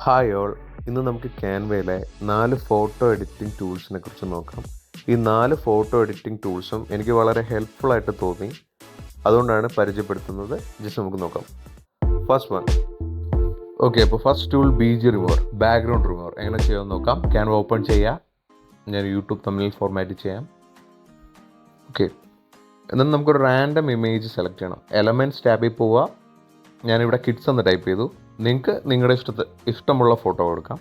Hi all, ഇന്ന് നമുക്ക് ക്യാൻവയിലെ 4 photo editing ടൂൾസിനെ കുറിച്ച് നോക്കാം. ഈ 4 ഫോട്ടോ എഡിറ്റിംഗ് ടൂൾസും എനിക്ക് വളരെ ഹെൽപ്ഫുൾ ആയിട്ട് തോന്നി, അതുകൊണ്ടാണ് പരിചയപ്പെടുത്തുന്നത്. ജസ്റ്റ് നമുക്ക് നോക്കാം. First one. അപ്പോൾ first tool BG remover, background remover. എങ്ങനെ ചെയ്യാമെന്ന് നോക്കാം. ക്യാൻവ ഓപ്പൺ ചെയ്യുക. ഞാൻ യൂട്യൂബ് തമ്മിൽ ഫോർമാറ്റ് ചെയ്യാം. എന്നാൽ നമുക്കൊരു റാൻഡം ഇമേജ് സെലക്ട് ചെയ്യണം. എലമെൻറ്റ്സ് ടാബിൽ പോവുക. ഞാനിവിടെ കിഡ്സ് എന്ന് ടൈപ്പ് ചെയ്തു. നിങ്ങൾക്ക് നിങ്ങളുടെ ഇഷ്ടമുള്ള ഫോട്ടോ കൊടുക്കാം.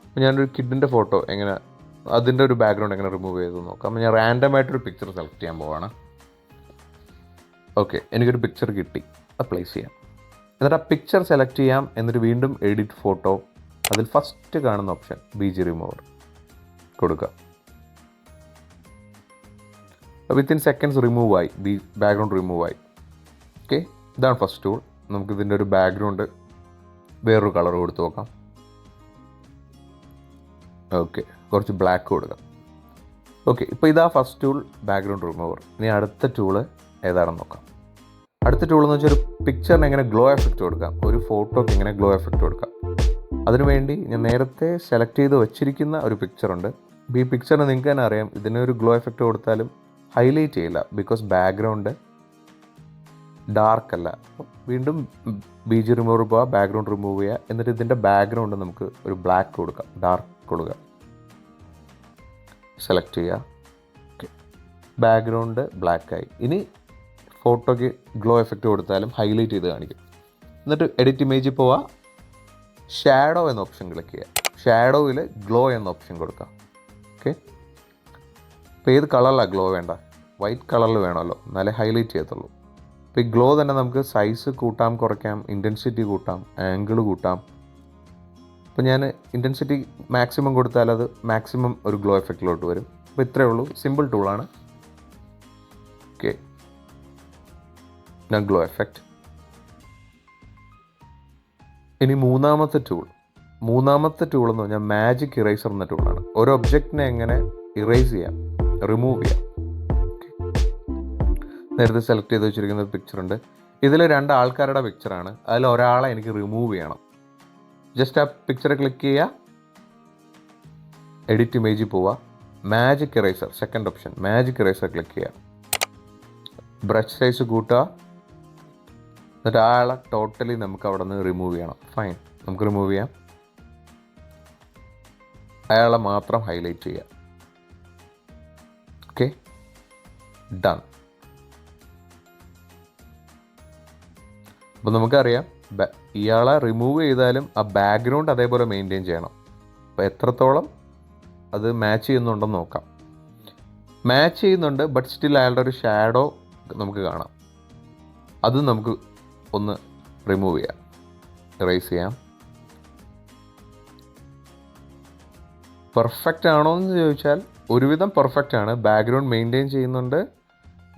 അപ്പോൾ ഞാനൊരു കിഡിൻ്റെ ഫോട്ടോ അതിൻ്റെ ഒരു ബാക്ക്ഗ്രൗണ്ട് എങ്ങനെ റിമൂവ് ചെയ്ത് നോക്കാം. അപ്പോൾ ഞാൻ റാൻഡമായിട്ടൊരു പിക്ചർ സെലക്ട് ചെയ്യാൻ പോവാണ്. എനിക്കൊരു പിക്ചർ കിട്ടി. അത് പ്ലേസ് ചെയ്യാം. എന്നിട്ട് ആ പിക്ചർ സെലക്ട് ചെയ്യാം. എന്നിട്ട് വീണ്ടും എഡിറ്റ് ഫോട്ടോ. അതിൽ ഫസ്റ്റ് കാണുന്ന ഓപ്ഷൻ BG റിമൂവർ കൊടുക്കുക. വിത്തിൻ സെക്കൻഡ്സ് റിമൂവായി, ബാക്ക്ഗ്രൗണ്ട് റിമൂവായി. ഇതാണ് ഫസ്റ്റ് ടൂൾ. നമുക്കിതിൻ്റെ ഒരു ബാക്ക്ഗ്രൗണ്ട് വേറൊരു കളർ കൊടുത്ത് നോക്കാം. കുറച്ച് ബ്ലാക്ക് കൊടുക്കാം. ഇപ്പോൾ ഇതാ ഫസ്റ്റ് ടൂൾ, ബാക്ക്ഗ്രൗണ്ട് റിമൂവർ. ഇനി അടുത്ത ടൂള് ഏതാണെന്ന് നോക്കാം. അടുത്ത ടൂൾ എന്ന് വെച്ചാൽ ഒരു പിക്ചറിന് എങ്ങനെ ഗ്ലോ എഫക്റ്റ് കൊടുക്കാം, ഒരു ഫോട്ടോക്ക് എങ്ങനെ ഗ്ലോ എഫക്റ്റ് കൊടുക്കാം. അതിനുവേണ്ടി ഞാൻ നേരത്തെ സെലക്ട് ചെയ്ത് വെച്ചിരിക്കുന്ന ഒരു പിക്ചറുണ്ട്. ഈ പിക്ചറിന് നിങ്ങൾക്ക് തന്നെ അറിയാം, ഇതിനൊരു ഗ്ലോ എഫക്റ്റ് കൊടുത്താലും ഹൈലൈറ്റ് ചെയ്യില്ല, ബിക്കോസ് ബാക്ക്ഗ്രൗണ്ട് ഡാർക്ക് അല്ല. വീണ്ടും BG റിമൂവർ പോവുക, ബാക്ക്ഗ്രൗണ്ട് റിമൂവ് ചെയ്യുക. എന്നിട്ട് ഇതിൻ്റെ ബാക്ക്ഗ്രൗണ്ട് നമുക്ക് ഒരു ബ്ലാക്ക് കൊടുക്കാം, ഡാർക്ക് കൊടുക്കുക. സെലക്ട് ചെയ്യുക. ബാക്ക്ഗ്രൗണ്ട് ബ്ലാക്കായി. ഇനി ഫോട്ടോയ്ക്ക് ഗ്ലോ എഫക്റ്റ് കൊടുത്താലും ഹൈലൈറ്റ് ചെയ്ത് കാണിക്കും. എന്നിട്ട് എഡിറ്റ് ഇമേജിൽ പോവുക. ഷാഡോ എന്ന ഓപ്ഷൻ ക്ലിക്ക് ചെയ്യുക. ഷാഡോയിൽ ഗ്ലോ എന്ന ഓപ്ഷൻ കൊടുക്കാം. ഇപ്പോൾ ഏത് കളറിലാണ് ഗ്ലോ വേണ്ട? വൈറ്റ് കളറിൽ വേണമല്ലോ, എന്നാലേ ഹൈലൈറ്റ് ചെയ്യത്തുള്ളൂ. ഇപ്പോൾ ഈ ഗ്ലോ തന്നെ നമുക്ക് സൈസ് കൂട്ടാം, കുറയ്ക്കാം, ഇൻറ്റൻസിറ്റി കൂട്ടാം, ആംഗിൾ കൂട്ടാം. അപ്പോൾ ഞാൻ ഇൻറ്റൻസിറ്റി മാക്സിമം കൊടുത്താൽ അത് മാക്സിമം ഒരു ഗ്ലോ എഫക്റ്റിലോട്ട് വരും. അപ്പോൾ ഇത്രയേ ഉള്ളൂ. സിമ്പിൾ ടൂളാണ്. Glow effect. ഇനി മൂന്നാമത്തെ ടൂൾ എന്ന് പറഞ്ഞാൽ മാജിക് ഇറേസർ എന്ന ടൂളാണ്. ഒരു ഒബ്ജക്റ്റിനെ എങ്ങനെ ഇറേസ് ചെയ്യാം, റിമൂവ് ചെയ്യാം. നേരത്തെ സെലക്ട് ചെയ്ത് വെച്ചിരിക്കുന്ന ഒരു പിക്ചറുണ്ട്. ഇതിൽ 2 ആൾക്കാരുടെ പിക്ചറാണ്. അതിൽ ഒരാളെ എനിക്ക് റിമൂവ് ചെയ്യണം. ജസ്റ്റ് ആ പിക്ചർ ക്ലിക്ക് ചെയ്യുക, എഡിറ്റ് ഇമേജിൽ പോവുക, magic eraser, second option magic eraser click ചെയ്യുക. ബ്രഷ് സൈസ് കൂട്ടുക. എന്നിട്ട് ആളെ ടോട്ടലി നമുക്ക് അവിടെ നിന്ന് റിമൂവ് ചെയ്യണം. ഫൈൻ, നമുക്ക് റിമൂവ് ചെയ്യാം. അയാളെ മാത്രം ഹൈലൈറ്റ് ചെയ്യുക. ഡൺ. അപ്പോൾ നമുക്കറിയാം, ഇയാളെ റിമൂവ് ചെയ്താലും ആ ബാക്ക്ഗ്രൗണ്ട് അതേപോലെ മെയിൻറ്റെയിൻ ചെയ്യണം. അപ്പോൾ എത്രത്തോളം അത് മാച്ച് ചെയ്യുന്നുണ്ടെന്ന് നോക്കാം. മാച്ച് ചെയ്യുന്നുണ്ട്, ബട്ട് സ്റ്റിൽ അയാളുടെ ഒരു ഷാഡോ നമുക്ക് കാണാം. അത് നമുക്ക് ഒന്ന് റിമൂവ് ചെയ്യാം, ഇറേസ് ചെയ്യാം. പെർഫെക്റ്റ് ആണോ എന്ന് ചോദിച്ചാൽ ഒരുവിധം പെർഫെക്റ്റ് ആണ്. ബാക്ക്ഗ്രൗണ്ട് മെയിൻറ്റെയിൻ ചെയ്യുന്നുണ്ട്,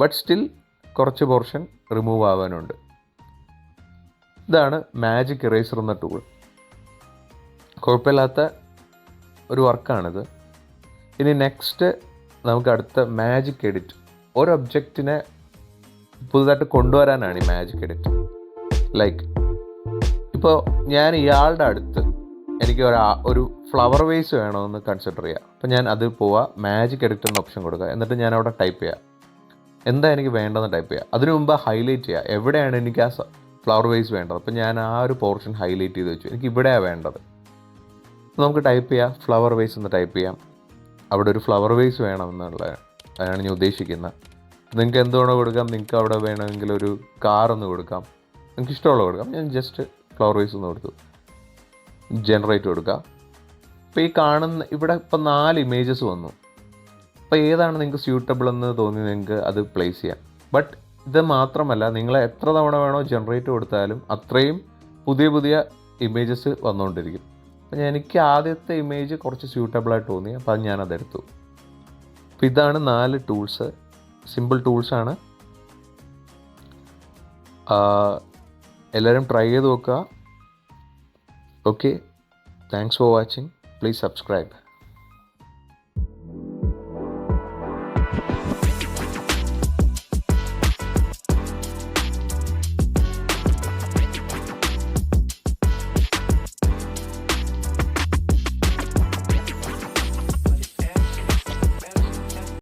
ബട്ട് സ്റ്റിൽ കുറച്ച് പോർഷൻ റിമൂവ് ആവാനുണ്ട്. ഇതാണ് മാജിക് ഇറേസർ എന്ന ടൂൾ. കുഴപ്പമില്ലാത്ത ഒരു വർക്കാണിത്. ഇനി നെക്സ്റ്റ് നമുക്ക് അടുത്ത മാജിക് എഡിറ്റ്. ഒരു ഒബ്ജക്റ്റിനെ പുതുതായിട്ട് കൊണ്ടുവരാനാണ് ഈ മാജിക് എഡിറ്റ്. ഇപ്പോൾ ഞാൻ ഇയാളുടെ അടുത്ത് എനിക്ക് ഒരു ഫ്ലവർ വേസ് വേണമെന്ന് കൺസിഡർ ചെയ്യുക. അപ്പോൾ ഞാൻ അതിൽ പോവുക, മാജിക് എഡിറ്റ് എന്ന ഓപ്ഷൻ കൊടുക്കുക. എന്നിട്ട് ഞാൻ അവിടെ ടൈപ്പ് ചെയ്യുക, എന്താ എനിക്ക് വേണ്ടതെന്ന് ടൈപ്പ് ചെയ്യുക. അതിനു മുമ്പ് ഹൈലൈറ്റ് ചെയ്യുക, എവിടെയാണ് എനിക്ക് ആ ഫ്ലവർ വേസ് വേണ്ടത്. അപ്പോൾ ഞാൻ ആ ഒരു പോർഷൻ ഹൈലൈറ്റ് ചെയ്ത് വെച്ചു, എനിക്ക് ഇവിടെയാണ് വേണ്ടത്. നമുക്ക് ടൈപ്പ് ചെയ്യാം, ഫ്ലവർ വേസ് എന്ന് ടൈപ്പ് ചെയ്യാം. അവിടെ ഒരു ഫ്ലവർ വേസ് വേണമെന്നുള്ളത് അതാണ് ഞാൻ ഉദ്ദേശിക്കുന്നത്. നിങ്ങൾക്ക് എന്തുവേണോ കൊടുക്കാം. നിങ്ങൾക്ക് അവിടെ വേണമെങ്കിൽ ഒരു കാറൊന്ന് കൊടുക്കാം, നിങ്ങൾക്ക് ഇഷ്ടമുള്ള കൊടുക്കാം. ഞാൻ ജസ്റ്റ് ഫ്ലവർ വേസ് ഒന്ന് കൊടുത്തു, ജനറേറ്റ് കൊടുക്കുക. ഇപ്പോൾ ഈ കാണുന്ന ഇവിടെ ഇപ്പോൾ 4 ഇമേജസ് വന്നു. അപ്പോൾ ഏതാണ് നിങ്ങൾക്ക് സ്യൂട്ടബിൾ എന്ന് തോന്നി നിങ്ങൾക്ക് അത് പ്ലേസ് ചെയ്യാം. ബട്ട് ഇത് മാത്രമല്ല, നിങ്ങൾ എത്ര തവണ വേണോ ജനറേറ്റ് കൊടുത്താലും അത്രയും പുതിയ ഇമേജസ് വന്നുകൊണ്ടിരിക്കും. അപ്പോൾ എനിക്ക് ആദ്യത്തെ ഇമേജ് കുറച്ച് സ്യൂട്ടബിളായിട്ട് തോന്നി, അപ്പോൾ അത് ഞാനതെടുത്തു. അപ്പോൾ ഇതാണ് 4 ടൂൾസ്. സിമ്പിൾ ടൂൾസാണ്. എല്ലാവരും ട്രൈ ചെയ്ത് നോക്കുക. Thanks for watching. Please subscribe.